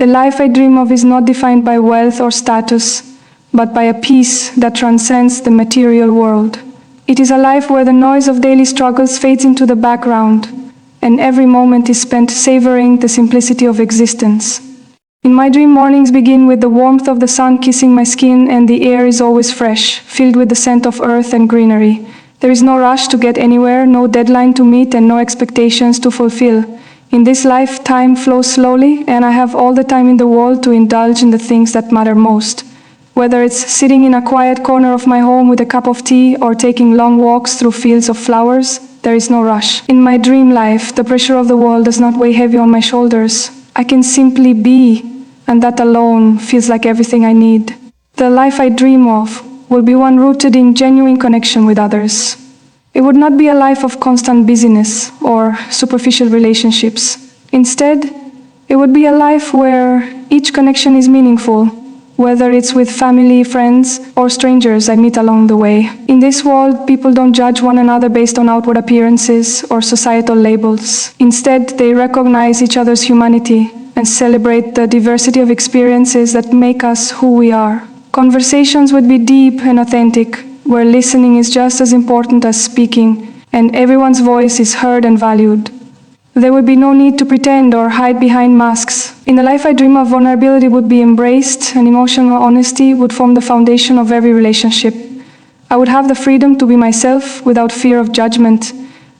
The life I dream of is not defined by wealth or status, but by a peace that transcends the material world. It is a life where the noise of daily struggles fades into the background, and every moment is spent savoring the simplicity of existence. In my dream, mornings begin with the warmth of the sun kissing my skin, and the air is always fresh, filled with the scent of earth and greenery. There is no rush to get anywhere, no deadline to meet, and no expectations to fulfill. In this life, time flows slowly, and I have all the time in the world to indulge in the things that matter most. Whether it's sitting in a quiet corner of my home with a cup of tea or taking long walks through fields of flowers, there is no rush. In my dream life, the pressure of the world does not weigh heavy on my shoulders. I can simply be, and that alone feels like everything I need. The life I dream of will be one rooted in genuine connection with others. It would not be a life of constant busyness or superficial relationships. Instead, it would be a life where each connection is meaningful, whether it's with family, friends, or strangers I meet along the way. In this world, people don't judge one another based on outward appearances or societal labels. Instead, they recognize each other's humanity and celebrate the diversity of experiences that make us who we are. Conversations would be deep and authentic, where listening is just as important as speaking, and everyone's voice is heard and valued. There would be no need to pretend or hide behind masks. In the life I dream of, vulnerability would be embraced, and emotional honesty would form the foundation of every relationship. I would have the freedom to be myself without fear of judgment,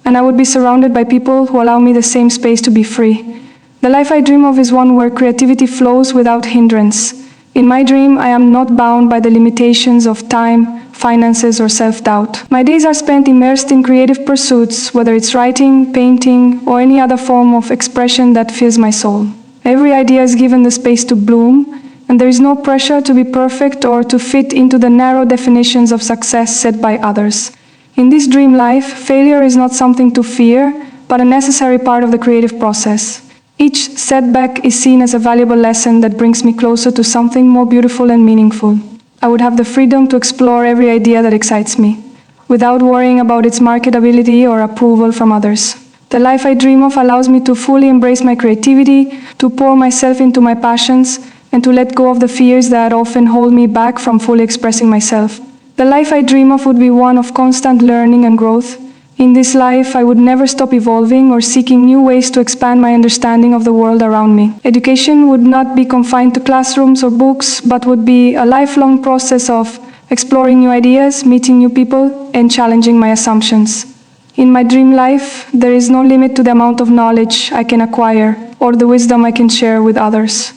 and I would be surrounded by people who allow me the same space to be free. The life I dream of is one where creativity flows without hindrance. In my dream, I am not bound by the limitations of time, finances, or self-doubt. My days are spent immersed in creative pursuits, whether it's writing, painting, or any other form of expression that fills my soul. Every idea is given the space to bloom, and there is no pressure to be perfect or to fit into the narrow definitions of success set by others. In this dream life, failure is not something to fear, but a necessary part of the creative process. Each setback is seen as a valuable lesson that brings me closer to something more beautiful and meaningful. I would have the freedom to explore every idea that excites me, without worrying about its marketability or approval from others. The life I dream of allows me to fully embrace my creativity, to pour myself into my passions, and to let go of the fears that often hold me back from fully expressing myself. The life I dream of would be one of constant learning and growth. In this life, I would never stop evolving or seeking new ways to expand my understanding of the world around me. Education would not be confined to classrooms or books, but would be a lifelong process of exploring new ideas, meeting new people, and challenging my assumptions. In my dream life, there is no limit to the amount of knowledge I can acquire or the wisdom I can share with others.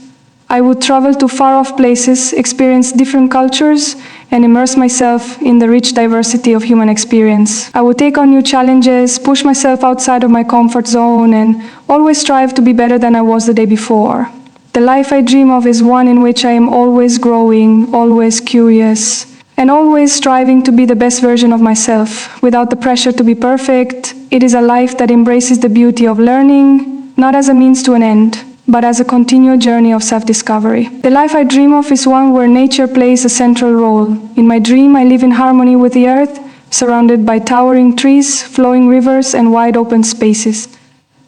I would travel to far-off places, experience different cultures, and immerse myself in the rich diversity of human experience. I would take on new challenges, push myself outside of my comfort zone, and always strive to be better than I was the day before. The life I dream of is one in which I am always growing, always curious, and always striving to be the best version of myself, without the pressure to be perfect. It is a life that embraces the beauty of learning, not as a means to an end, but as a continual journey of self-discovery. The life I dream of is one where nature plays a central role. In my dream, I live in harmony with the earth, surrounded by towering trees, flowing rivers, and wide open spaces.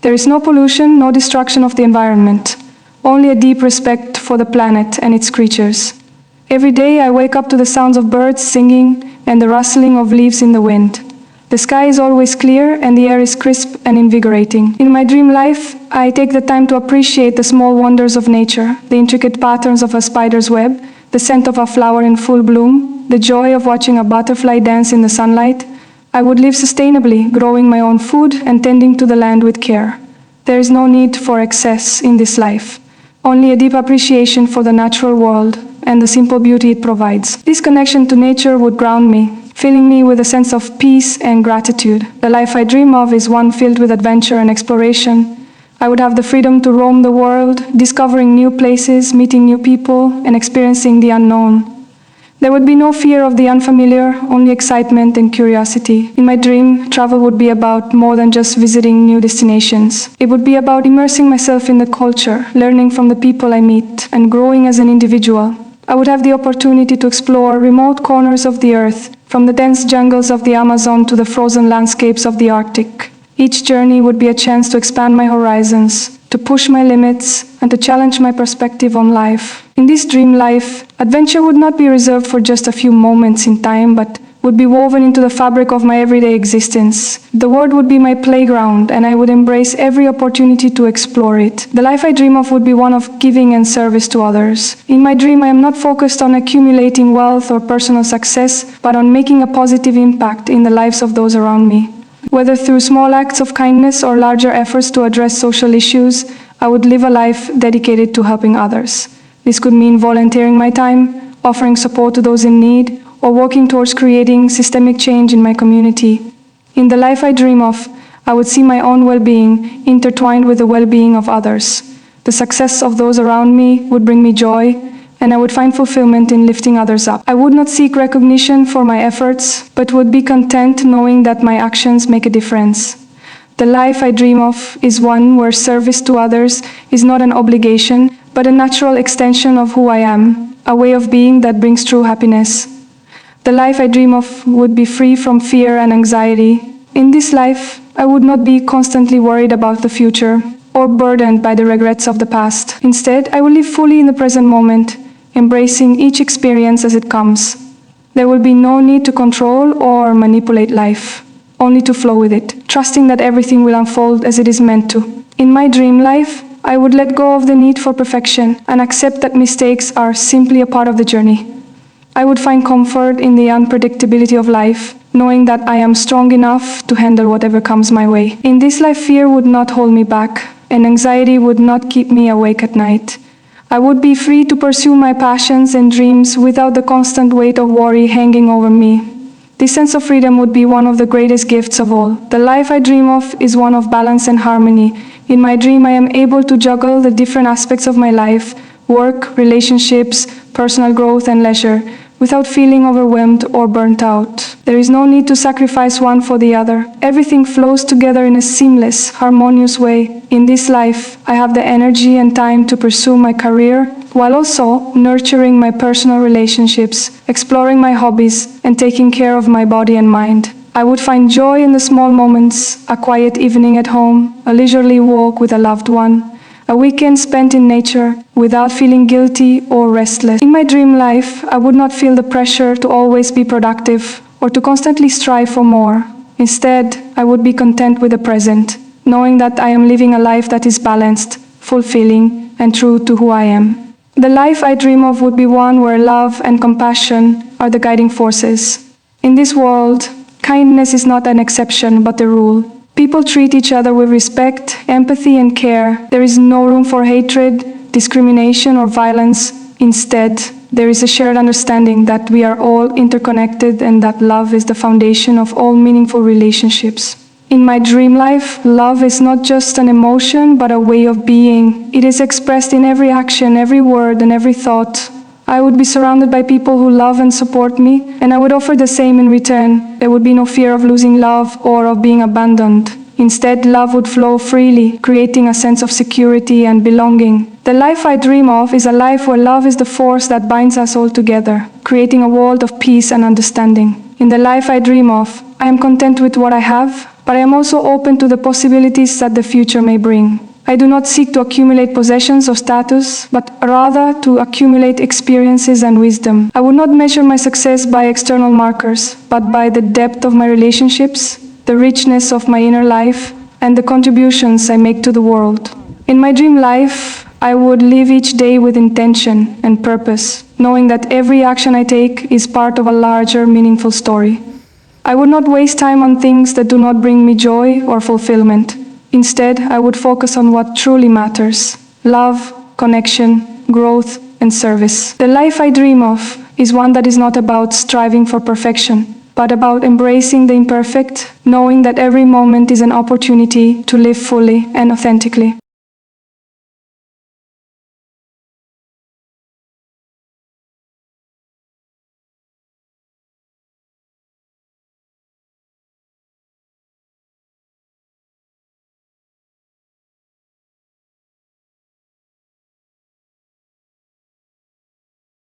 There is no pollution, no destruction of the environment, only a deep respect for the planet and its creatures. Every day, I wake up to the sounds of birds singing and the rustling of leaves in the wind. The sky is always clear and the air is crisp and invigorating. In my dream life, I take the time to appreciate the small wonders of nature, the intricate patterns of a spider's web, the scent of a flower in full bloom, the joy of watching a butterfly dance in the sunlight. I would live sustainably, growing my own food and tending to the land with care. There is no need for excess in this life, only a deep appreciation for the natural world and the simple beauty it provides. This connection to nature would ground me, filling me with a sense of peace and gratitude. The life I dream of is one filled with adventure and exploration. I would have the freedom to roam the world, discovering new places, meeting new people, and experiencing the unknown. There would be no fear of the unfamiliar, only excitement and curiosity. In my dream, travel would be about more than just visiting new destinations. It would be about immersing myself in the culture, learning from the people I meet, and growing as an individual. I would have the opportunity to explore remote corners of the earth, from the dense jungles of the Amazon to the frozen landscapes of the Arctic. Each journey would be a chance to expand my horizons, to push my limits, and to challenge my perspective on life. In this dream life, adventure would not be reserved for just a few moments in time, but would be woven into the fabric of my everyday existence. The world would be my playground, and I would embrace every opportunity to explore it. The life I dream of would be one of giving and service to others. In my dream, I am not focused on accumulating wealth or personal success, but on making a positive impact in the lives of those around me. Whether through small acts of kindness or larger efforts to address social issues, I would live a life dedicated to helping others. This could mean volunteering my time, offering support to those in need, or working towards creating systemic change in my community. In the life I dream of, I would see my own well-being intertwined with the well-being of others. The success of those around me would bring me joy, and I would find fulfillment in lifting others up. I would not seek recognition for my efforts, but would be content knowing that my actions make a difference. The life I dream of is one where service to others is not an obligation, but a natural extension of who I am, a way of being that brings true happiness. The life I dream of would be free from fear and anxiety. In this life, I would not be constantly worried about the future or burdened by the regrets of the past. Instead, I will live fully in the present moment, embracing each experience as it comes. There will be no need to control or manipulate life, only to flow with it, trusting that everything will unfold as it is meant to. In my dream life, I would let go of the need for perfection and accept that mistakes are simply a part of the journey. I would find comfort in the unpredictability of life, knowing that I am strong enough to handle whatever comes my way. In this life, fear would not hold me back, and anxiety would not keep me awake at night. I would be free to pursue my passions and dreams without the constant weight of worry hanging over me. This sense of freedom would be one of the greatest gifts of all. The life I dream of is one of balance and harmony. In my dream, I am able to juggle the different aspects of my life, work, relationships, personal growth, and leisure, without feeling overwhelmed or burnt out. There is no need to sacrifice one for the other. Everything flows together in a seamless, harmonious way. In this life, I have the energy and time to pursue my career, while also nurturing my personal relationships, exploring my hobbies, and taking care of my body and mind. I would find joy in the small moments, a quiet evening at home, a leisurely walk with a loved one, a weekend spent in nature without feeling guilty or restless. In my dream life, I would not feel the pressure to always be productive or to constantly strive for more. Instead, I would be content with the present, knowing that I am living a life that is balanced, fulfilling, and true to who I am. The life I dream of would be one where love and compassion are the guiding forces. In this world, kindness is not an exception but the rule. People treat each other with respect, empathy, and care. There is no room for hatred, discrimination, or violence. Instead, there is a shared understanding that we are all interconnected and that love is the foundation of all meaningful relationships. In my dream life, love is not just an emotion, but a way of being. It is expressed in every action, every word, and every thought. I would be surrounded by people who love and support me, and I would offer the same in return. There would be no fear of losing love or of being abandoned. Instead, love would flow freely, creating a sense of security and belonging. The life I dream of is a life where love is the force that binds us all together, creating a world of peace and understanding. In the life I dream of, I am content with what I have, but I am also open to the possibilities that the future may bring. I do not seek to accumulate possessions or status, but rather to accumulate experiences and wisdom. I would not measure my success by external markers, but by the depth of my relationships, the richness of my inner life, and the contributions I make to the world. In my dream life, I would live each day with intention and purpose, knowing that every action I take is part of a larger, meaningful story. I would not waste time on things that do not bring me joy or fulfillment. Instead, I would focus on what truly matters: love, connection, growth, and service. The life I dream of is one that is not about striving for perfection, but about embracing the imperfect, knowing that every moment is an opportunity to live fully and authentically.